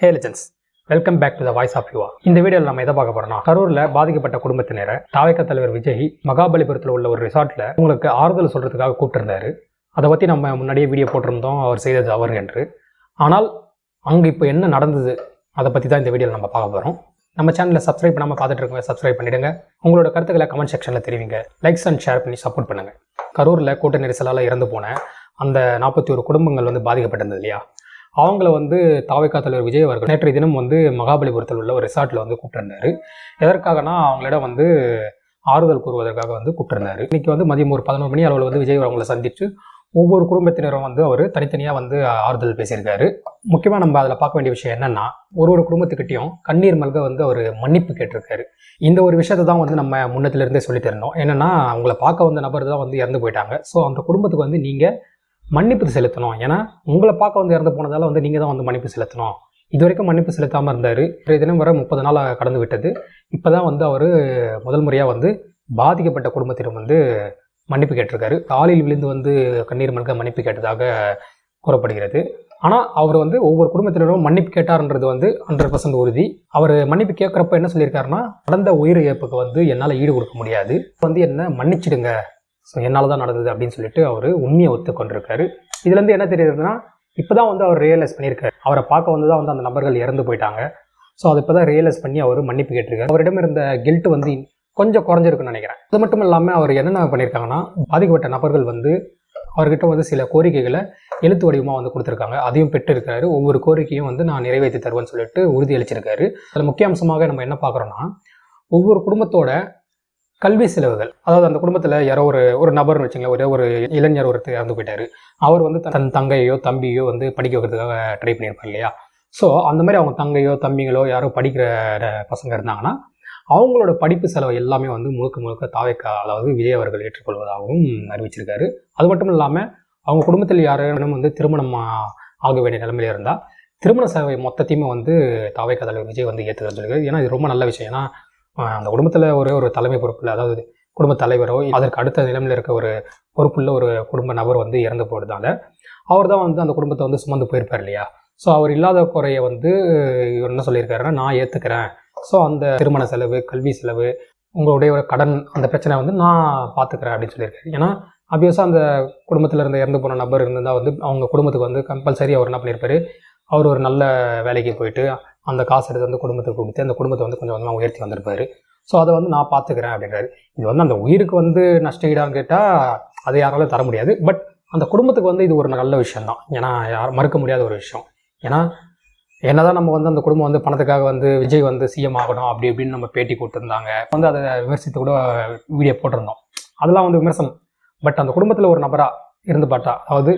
Hey legends, welcome back to the voice of Yuva. இந்த வீடியோவில் நம்ம எதை பார்க்க போறோம்னா, கரூரில் பாதிக்கப்பட்ட குடும்பத்தினரை தாவேகா தலைவர் விஜய் மகாபலிபுரத்தில் உள்ள ஒரு ரிசார்ட்டில் உங்களுக்கு ஆறுதல் சொல்கிறதுக்காக கூப்பிட்டுருந்தாரு. அதை பற்றி நம்ம முன்னாடியே வீடியோ போட்டிருந்தோம், அவர் செய்த தவறு என்று. ஆனால் அங்கே இப்போ என்ன நடந்தது அதை பற்றி தான் இந்த வீடியோவில் நம்ம பார்க்க போகிறோம். நம்ம சேனலில் சப்ஸ்கிரைப் பண்ணாமல் பார்த்துட்டு இருக்கோங்க, சப்ஸ்கிரைப் பண்ணிவிடுங்க. உங்களோட கருத்துக்களை கமெண்ட் செக்ஷனில் தெரிவிங்க. லைக்ஸ் அண்ட் ஷேர் பண்ணி சப்போர்ட் பண்ணுங்கள். கரூரில் கூட்ட நெரிசலால் இறந்து போன அந்த 41 குடும்பங்கள் பாதிக்கப்பட்டிருந்தது இல்லையா, அவங்கள தாவேகா தலைவர் விஜய் அவர்கள் நேற்றைய தினம் மகாபலிபுரத்தில் உள்ள ஒரு ரிசார்ட்டில் கூப்பிட்டுருந்தாரு. எதற்காகனா அவங்களிடம் ஆறுதல் கூறுவதற்காக கூப்பிட்டுருந்தாரு. இன்னைக்கு மதியம் ஒரு 11 மணி அளவில் விஜய் அவங்களை சந்தித்து ஒவ்வொரு குடும்பத்தினரும் அவர் தனித்தனியாக ஆறுதல் பேசியிருக்காரு. முக்கியமாக நம்ம அதில் பார்க்க வேண்டிய விஷயம் என்னன்னா, ஒரு குடும்பத்துக்கிட்டையும் கண்ணீர் மல்க அவர் மன்னிப்பு கேட்டிருக்காரு. இந்த ஒரு விஷயத்தை தான் நம்ம முன்னத்திலிருந்தே சொல்லிட்டு இருந்தோம். என்னன்னா, அவங்கள பார்க்க வந்த நபர் தான் இறந்து போயிட்டாங்க. ஸோ அந்த குடும்பத்துக்கு நீங்கள் மன்னிப்பு செலுத்தணும். ஏன்னா உங்களை பார்க்க இறந்து போனதால் நீங்கள் தான் மன்னிப்பு செலுத்தணும். இது வரைக்கும் மன்னிப்பு செலுத்தாமல் இருந்தார். இன்றைய தினம் வர 30 நாள் கடந்து விட்டது. இப்போ தான் அவர் முதல் முறையாக பாதிக்கப்பட்ட குடும்பத்திடம் மன்னிப்பு கேட்டிருக்காரு. காலில் விழுந்து கண்ணீர் மல்க மன்னிப்பு கேட்டதாக கூறப்படுகிறது. ஆனால் அவர் ஒவ்வொரு குடும்பத்தினரும் மன்னிப்பு கேட்டார்ன்றது 100% உறுதி. அவர் மன்னிப்பு கேட்குறப்ப என்ன சொல்லியிருக்காருன்னா, நடந்த உயிர் இழப்புக்கு என்னால் ஈடு கொடுக்க முடியாது, என்ன மன்னிச்சிடுங்க, ஸோ என்னால் தான் நடந்தது அப்படின்னு சொல்லிட்டு அவர் உண்மையை ஒத்துக்கொண்டிருக்காரு. இதுலேருந்து என்ன தெரியுதுன்னா, இப்போ தான் அவர் ரியலைஸ் பண்ணியிருக்காரு. அவரை பார்க்க தான் அந்த நபர்கள் இறந்து போயிட்டாங்க. ஸோ அதை இப்போ தான் ரியலைஸ் பண்ணி அவர் மன்னிப்பு கேட்டிருக்காரு. அவரிடம் இருந்த கில்ட் கொஞ்சம் குறைஞ்சிருக்குன்னு நினைக்கிறேன். அது மட்டும் இல்லாமல் அவர் என்னென்ன பண்ணியிருக்காங்கன்னா, பாதிக்கப்பட்ட நபர்கள் அவர்கிட்ட சில கோரிக்கைகளை எழுத்து வடிவமாக கொடுத்துருக்காங்க. அதையும் பெற்றிருக்காரு. ஒவ்வொரு கோரிக்கையும் நான் நிறைவேற்றி தருவேன்னு சொல்லிட்டு உறுதியளிச்சிருக்காரு. அதில் முக்கிய அம்சமாக நம்ம என்ன பார்க்குறோன்னா, ஒவ்வொரு குடும்பத்தோட கல்வி செலவுகள், அதாவது அந்த குடும்பத்தில் யாரோ ஒரு நபர்னு வச்சுங்களேன், ஒரு இளைஞர் ஒருத்தர் இறந்து போயிட்டார். அவர் தன் தங்கையோ தம்பியோ படிக்க வைக்கிறதுக்காக ட்ரை பண்ணியிருப்பார் இல்லையா. ஸோ அந்த மாதிரி அவங்க தங்கையோ தம்பிகளோ யாரோ படிக்கிற பசங்க இருந்தாங்கன்னா, அவங்களோட படிப்பு செலவு எல்லாமே முழுக்க தாவேகா, அதாவது விஜய் அவர்கள் ஏற்றுக்கொள்வதாகவும் அறிவிச்சிருக்காரு. அது மட்டும் இல்லாமல் அவங்க குடும்பத்தில் யாரும் திருமணம் ஆக வேண்டிய நிலைமையில இருந்தால் திருமண செலவை மொத்தத்தையுமே தாவேகா தலைவர் விஜய் ஏற்றுக்கிறேன்னு சொல்லியிருக்காரு. ஏன்னா இது ரொம்ப நல்ல விஷயம். ஏன்னா அந்த குடும்பத்தில் ஒரு தலைமை பொறுப்பில், அதாவது குடும்ப தலைவரோ அதற்கு அடுத்த நிலைமையில் இருக்க ஒரு பொறுப்புள்ள ஒரு குடும்ப நபர் இறந்து போகிறதால அவர் தான் அந்த குடும்பத்தை சுமந்து போயிருப்பார் இல்லையா. ஸோ அவர் இல்லாத குறையை இவர் என்ன சொல்லியிருக்காருன்னா, நான் ஏற்றுக்கிறேன். ஸோ அந்த திருமண செலவு, கல்வி செலவு, உங்களுடைய ஒரு கடன், அந்த பிரச்சனை நான் பார்த்துக்கிறேன் அப்படின்னு சொல்லியிருக்காரு. ஏன்னா ஆப்வியஸாக அந்த குடும்பத்தில் இருந்த இறந்து போன நபர் இருந்தால் அவங்க குடும்பத்துக்கு கம்பல்சரி அவர் என்ன பண்ணியிருப்பார், அவர் ஒரு நல்ல வேலைக்கு போயிட்டு அந்த காசு எடுத்து குடும்பத்துக்கு கொடுத்து அந்த குடும்பத்தை கொஞ்சம் கொஞ்சமாக உயர்த்தி வந்திருப்பார். ஸோ அதை நான் பார்த்துக்கிறேன் அப்படின்றாரு. இது அந்த உயிருக்கு நஷ்ட ஈடான்னு கேட்டால் அதை யாராலும் தர முடியாது. பட் அந்த குடும்பத்துக்கு இது ஒரு நல்ல விஷயம்தான். ஏன்னா மறுக்க முடியாத ஒரு விஷயம். ஏன்னா என்னதான் நம்ம அந்த குடும்பம் பணத்துக்காக விஜய் சிஎம் ஆகணும் அப்படி இப்படின்னு நம்ம பேட்டி கொடுத்துருந்தாங்க, அதை விமர்சித்து கூட வீடியோ போட்டிருந்தோம். அதெல்லாம் விமர்சனம். பட் அந்த குடும்பத்தில் ஒரு நபராக இருந்து பார்த்தா, அதாவது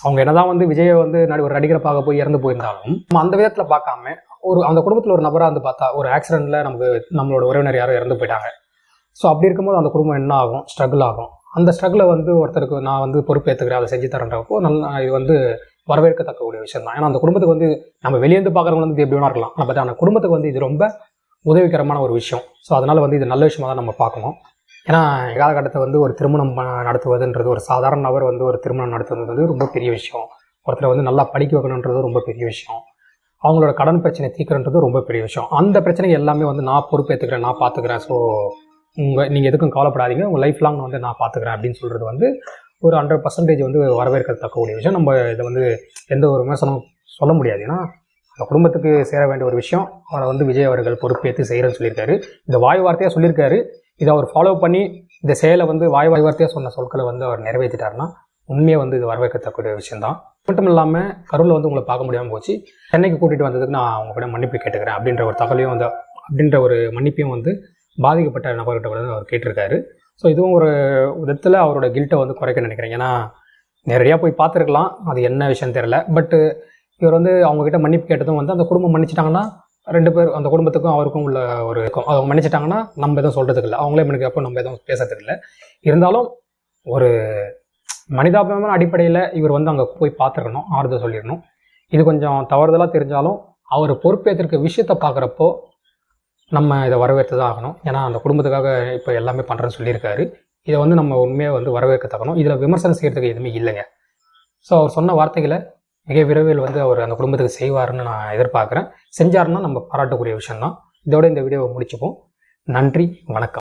அவங்க என்னதான் விஜயை ஒரு நடிகரை பார்க்க போய் இறந்து போயிருந்தாலும் நம்ம அந்த விதத்தில் பார்க்காம அந்த குடும்பத்தில் ஒரு நபராக பார்த்தா, ஒரு ஆக்சிடெண்ட்டில் நம்மளோட உறவினர் யாரும் இறந்து போயிட்டாங்க. ஸோ அப்படி இருக்கும்போது அந்த குடும்பம் என்ன ஆகும், ஸ்ட்ரகிள் ஆகும். அந்த ஸ்ட்ரகிளை ஒருத்தருக்கு நான் பொறுப்பேற்றுக்கிறேன், அதை செஞ்சு தரேன்றப்போ இது வரவேற்கத்தக்கக்கூடிய விஷயம் தான். ஏன்னா அந்த குடும்பத்துக்கு நம்ம வெளியேந்து பார்க்குறவங்க எப்படி வேணா இருக்கலாம். பட் அந்த குடும்பத்துக்கு இது ரொம்ப உதவிகரமான ஒரு விஷயம். ஸோ அதனால் இது நல்ல விஷயமாக தான் நம்ம பார்க்கணும். ஏன்னா காலகட்டத்தை ஒரு திருமணம் நடத்துவதுன்றது, ஒரு சாதாரண நபர் ஒரு திருமணம் நடத்துவது ரொம்ப பெரிய விஷயம். ஒருத்தரை நல்லா படிக்க வைக்கணுன்றது ரொம்ப பெரிய விஷயம். அவங்களோட கடன் பிரச்சனை தீர்க்கணுன்றது ரொம்ப பெரிய விஷயம். அந்த பிரச்சனை எல்லாமே நான் பொறுப்பேற்றுக்கிறேன், நான் பார்த்துக்கிறேன். ஸோ நீங்கள் எதுக்கும் கவலைப்படாதீங்க, உங்கள் லைஃப் லாங் நான் பார்த்துக்கிறேன் அப்படின்னு சொல்கிறது ஒரு 100% வரவேற்கத்தக்கக்கூடிய விஷயம். நம்ம இதை எந்த ஒரு விமர்சனம் சொல்ல முடியாது. ஏன்னா அந்த குடும்பத்துக்கு சேர வேண்டிய ஒரு விஷயம் அவரை விஜய் அவர்கள் பொறுப்பேற்று செய்கிறேன்னு சொல்லியிருக்காரு. இந்த வாய் வார்த்தையாக சொல்லியிருக்காரு. இதை அவர் ஃபாலோ பண்ணி இந்த செயலை வாய் வார்த்தையாக சொன்ன சொற்களை அவர் நிறைவேற்றிட்டாருன்னா உண்மையை இது வரவேற்கத்தக்கூடிய விஷயம்தான். மட்டும் இல்லாமல் கரூரில் உங்களை பார்க்க முடியாமல் போச்சு, சென்னைக்கு கூட்டிகிட்டு வந்ததுக்கு நான் அவங்க கூட மன்னிப்பு கேட்டுக்கிறேன் அப்படின்ற ஒரு தகவலையும் அப்படின்ற ஒரு மன்னிப்பையும் பாதிக்கப்பட்ட நபர்கிட்ட அவர் கேட்டிருக்காரு. ஸோ இதுவும் ஒரு விதத்தில் அவரோட கில்ட்டை குறைக்க நினைக்கிறேன். ஏன்னா நேரடியாக போய் பார்த்துருக்கலாம், அது என்ன விஷயம் தெரியல. பட்டு இவர் அவங்கக்கிட்ட மன்னிப்பு கேட்டதும் அந்த குடும்பம் மன்னிச்சிட்டாங்கன்னா, 2 பேர் அந்த குடும்பத்துக்கும் அவருக்கும் உள்ள ஒரு அவங்க மன்னிச்சிட்டாங்கன்னா நம்ம எதுவும் சொல்கிறதுக்கு இல்லை, அவங்களே மன்னிக்கிறப்போ நம்ம எதுவும் பேசுறதுக்கு இல்லை. இருந்தாலும் ஒரு மனிதாபிமான அடிப்படையில் இவர் அங்கே போய் பார்த்துருக்கணும், ஆறுதல் சொல்லிடணும். இது கொஞ்சம் தவறுதலாக தெரிஞ்சாலும் அவர் பொறுப்பேற்றிருக்க விஷயத்தை பார்க்குறப்போ நம்ம இதை வரவேற்று தான் ஆகணும். ஏன்னா அந்த குடும்பத்துக்காக இப்போ எல்லாமே பண்ணுறேன்னு சொல்லியிருக்காரு. இதை நம்ம உண்மையாக வரவேற்கத்தக்கணும். இதில் விமர்சனம் செய்கிறதுக்கு எதுவுமே இல்லைங்க. ஸோ அவர் சொன்ன வார்த்தைகளை மிக விரைவில் வந்து அவர் அந்த குடும்பத்துக்கு செய்வாருன்னு நான் எதிர்பார்க்குறேன். செஞ்சாருன்னா நம்ம பாராட்டக்கூடிய விஷயம்தான். இதோட இந்த வீடியோவை முடிச்சுப்போம். நன்றி, வணக்கம்.